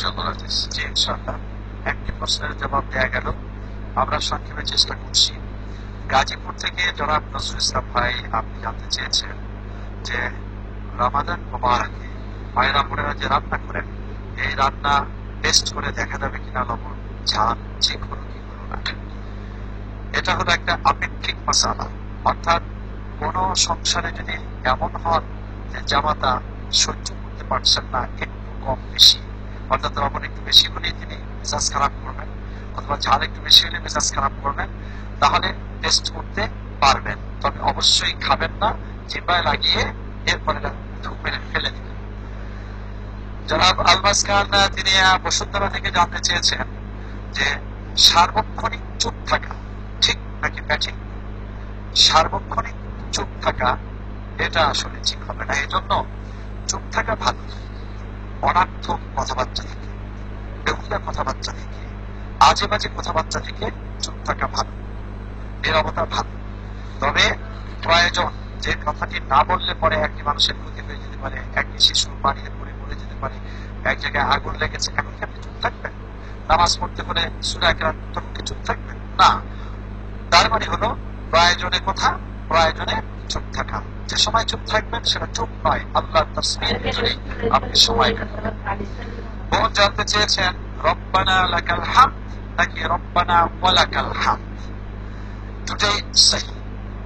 জি ইনশাআল্লাহ। একটি প্রশ্নের জবাব দেয়া গেল। আমরা সংক্ষেপে চেষ্টা করছি। গাজীপুর থেকে জনাব নজরুল ইসলাম ভাই আপনি জানতে চেয়েছেন যে রমাদান মোবারকে মায়েরা বোনেরা যে রান্না করেন, এই রান্না টেস্ট করে দেখা যাবে কিনা লবণ ঝাল ঠিক হলো কি হলো না। এটা হলো একটা আপেক্ষিক মাসালা, অর্থাৎ কোন সংসারে যদি এমন হন যে জামাতা সহ্য করতে পারছেন না একটু কম বেশি, অর্থাৎ লবণ একটু বেশি হলে তিনি মেজাজ খারাপ করবেন অথবা ঝাল একটু বেশি হলে মেজাজ খারাপ করবেন, তাহলে টেস্ট করতে পারবেন, তবে অবশ্যই খাবেন না, জিহ্বায় লাগিয়ে এরপরে থুক মেরে ফেলে দিবেন। জনাব আলবাস খান তিনি বসুন্ধরা থেকে জানতে চেয়েছেন যে সার্বক্ষণিক চুপ থাকা ঠিক নাকি ব্যাঠিক। সার্বক্ষণিক চুপ থাকা এটা আসলে ঠিক হবে না, এই জন্য চুপ থাকা ভালো। অনার্থক কথাবার্তা থেকে, বেহুদা কথাবার্তা থেকে, আজে বাজে কথাবার্তা থেকে চুপ থাকা ভালো, নীরবতা ভালো। তবে প্রয়োজন, যে কথাটি না বললে পরে একটি মানুষের ক্ষতি হয়ে যেতে পারে, একটি শিশু বাড়িতে পড়ে মরে যেতে পারে, এক জায়গায় আগুন লেগেছে, এখন কি আপনি চুপ থাকবেন? নামাজ পড়তে হলে সূরা কেরাত তখন কি চুপ থাকবেন না? তার মানে হলো প্রয়োজনে কথা, প্রয়োজনে চুপ থাকা। যে সময় চুপ থাকবেন সেটা চুপ নয়, আল্লাহর তাসবিহ করে আপনি সময় কাটাবেন। বোন জানতে চেয়েছেন রব্বানা লাকাল হামদ নাকি রব্বানা ওয়ালাকাল হামদ। দুটোই সহিহ,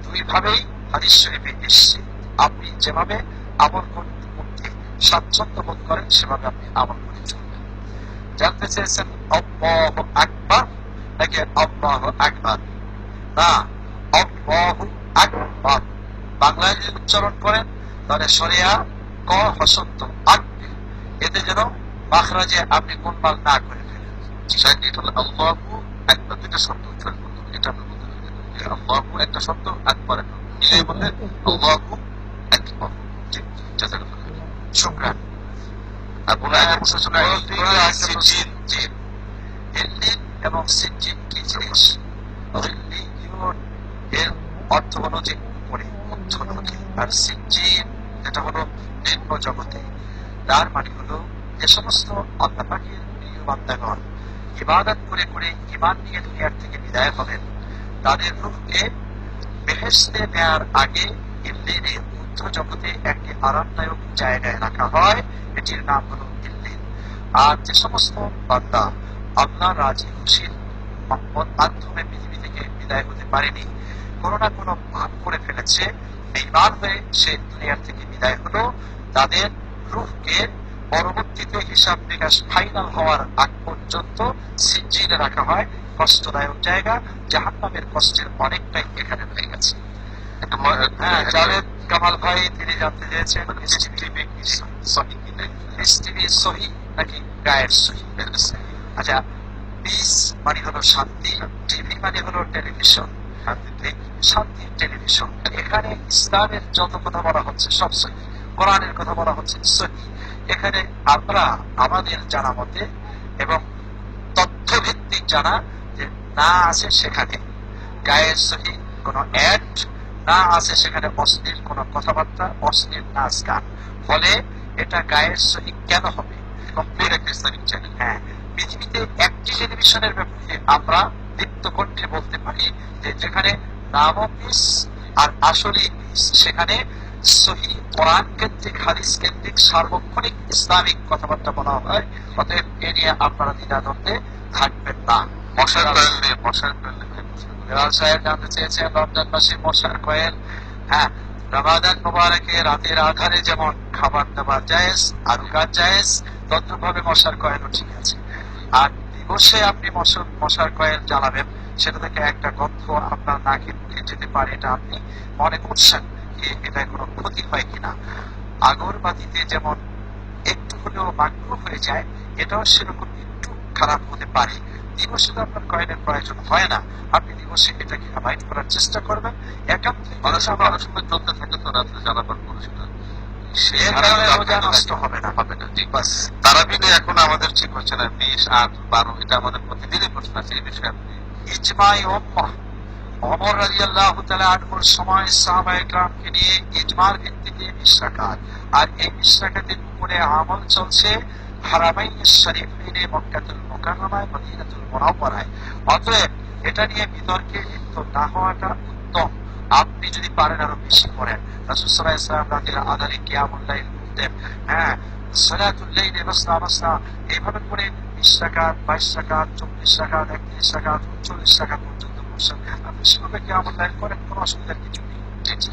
দুই ভাবেই হাদিস শরীফে এসেছে। আপনি যেভাবে আমল করতে স্বাচ্ছন্দ্য বোধ করেন সেভাবে আপনি আমল করে চলবেন। জানতে চেয়েছেন আল্লাহু আকবার নাকি আল্লাহু আকবার। না, আল্লাহু আকবার বাংলায় যদি উচ্চারণ করেন তাহলে শরিয়া ক হসন্ত আক, এতে যেন মাখরাজে আপনি গোলমাল না করে ফেলেন। এটা হলো আল্লাহু আকবার, দুইটা শব্দ উচ্চারণ করতে হবে, এটা আপনি বলতে হবে। আল্লাহু একটা শব্দ, আকবার একটা, মিলিয়ে বললে আল্লাহু আকবার। জি জাযাকাল্লাহ, শুকরান। এবং সিজিন কি জিনিস? এর অর্থ হলো যে উপরে ঊর্ধ্বলোকে, আর সিজিন যেটা হলো নিম্ন জগতে। তার মানে হলো যে সমস্ত আল্লাহ পাকের প্রিয় বান্দাগণ ইবাদত করে করে ঈমান নিয়ে দুনিয়ার থেকে বিদায় হবেন, তাদের রূহকে বেহেশতে নেয়ার আগে ইল্লিনে ঊর্ধ্ব জগতে একটি আরামদায়ক জায়গায় রাখা হয়, এটির নাম হলো ইল্লিন। আর যে সমস্ত বান্দা আল্লাহ রাজি খুশির মাধ্যমে পৃথিবী থেকে বিদায় হতে পারেনি, কোনো না কোনো পাপ করে ফেলেছে, বেঈমান হয়ে সে দুনিয়ার থেকে বিদায় হলো, তাদের রূহকে পরবর্তীতে হিসাব নিকাশ ফাইনাল হওয়ার আগ পর্যন্ত সিজিনে রাখা হয়, কষ্টদায়ক জায়গা। জাহান্নামের কষ্টের অনেকটাই এখানে হয়ে গেছে। জাভেদ কামাল ভাই তিনি জানতে চেয়েছেন সহি নাকি গায়ের সহি। আচ্ছা, পিস মানে হলো শান্তি, টিভি মানে হলো টেলিভিশন, শান্তির টেলিভিশন। এখানে ইসলামের যত কথা বলা হচ্ছে সব সহি, কোরআনের কথা বলা হচ্ছে সহি। এখানে আমরা আমাদের জানা মতে এবং তথ্য ভিত্তিক জানা যে না আছে সেখানে গায়ের সহি কোন অ্যাড, না আছে সেখানে অশ্লীল কোন কথাবার্তা, অশ্লীল নাচ গান, ফলে এটা গায়ের সহি কেন হবে? কমপ্লিট একটা ইসলামিক চ্যানেল। হ্যাঁ, পৃথিবীতে একটি টেলিভিশনের ব্যাপারে আমরা দীপ্ত কণ্ঠে বলতে পারি যে যেখানে নামও পিস আর আসলে পিস, সেখানে সহি কোরআন কেন্দ্রিক হাদিস কেন্দ্রিক সার্বক্ষণিক ইসলামিক কথাবার্তা বলা হয়। অতএব এ নিয়ে আপনারা দ্বিধাদ্বন্দ্বে থাকবেন না। মশার সাহেব জানতে চেয়েছেন রমজান মাসে মশার কয়েল। হ্যাঁ, রমাদান মোবারকে রাতের আধারে যেমন খাবার দাবার জায়েজ, আরো কাজ জায়েজ, তদ্রুপভাবে মশার কয়েলও ঠিক আছে। আর দিবসে আপনি মশার কয়েল জ্বালাবেন, সেটা থেকে একটা গন্ধ আপনার নাকে মুখে যেতে পারে, এটা আপনি মনে করছেন এটা কোনো ক্ষতি হয় কিনা। আগরবাতিতে যেমন একটু হলেও মাকরুহ হয়ে যায়, এটাও সেরকম একটু খারাপ হতে পারে। দিবসে তো আপনার কয়েলের প্রয়োজন হয় না, আপনি দিবসে এটাকে অ্যাভয়েড করার চেষ্টা করবেন। একান্ত অনেক সময় চলতে থাকে তো রাত্রে জ্বালাবার কোনো সেটা নষ্ট হবে না, হবে না। ঠিক বাস, তারাবিতে এখন আমাদের ঠিক হচ্ছে না, 20, 8, 12 এটা আমাদের প্রতিদিনই প্রশ্ন আছে এই বিষয়ে। আপনি ইজমাই উম্মাহ ওমর রাদিয়াল্লাহু তাআলা আনহুর সময় সাহাবায়ে কেরামকে নিয়ে ইজমার ভিত্তিতে 20 রাকাত, আর এই 20 রাকাতের উপরে আমল চলছে হারামাইন শরীফাইনে মক্কাতুল মুকাররমায় মদিনাতুল মুনাওয়ারায়। অতএব এটা নিয়ে বিতর্কে লিপ্ত না হওয়াটা উত্তম। আপনি যদি পারেন আরো বেশি করেন। রাসূল সাল্লাল্লাহু আলাইহি ওয়াসাল্লাম রাতের আধারে কিয়ামুল লাইল করতেন। হ্যাঁ, সালাতুল লাইলি মাসনা মাসনা, এইভাবে করে 20 রাকাত, 22 রাকাত, 24 রাকাত, 31 রাকাত, 39 রাকাত পর্যন্ত করছেন। আপনি সেভাবে কিয়ামুল লাইল করেন, কোনো অসুবিধার কিছু নেই। জি জি।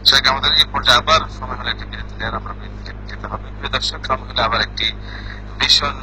সেটাকে আমাদের এই পর্যায়ে আবার সময় হলে একটি বিরতি দেন, আমরা বিরতি যেতে হবে। প্রিয় দর্শক, সময় হলে আবার একটি ভীষণ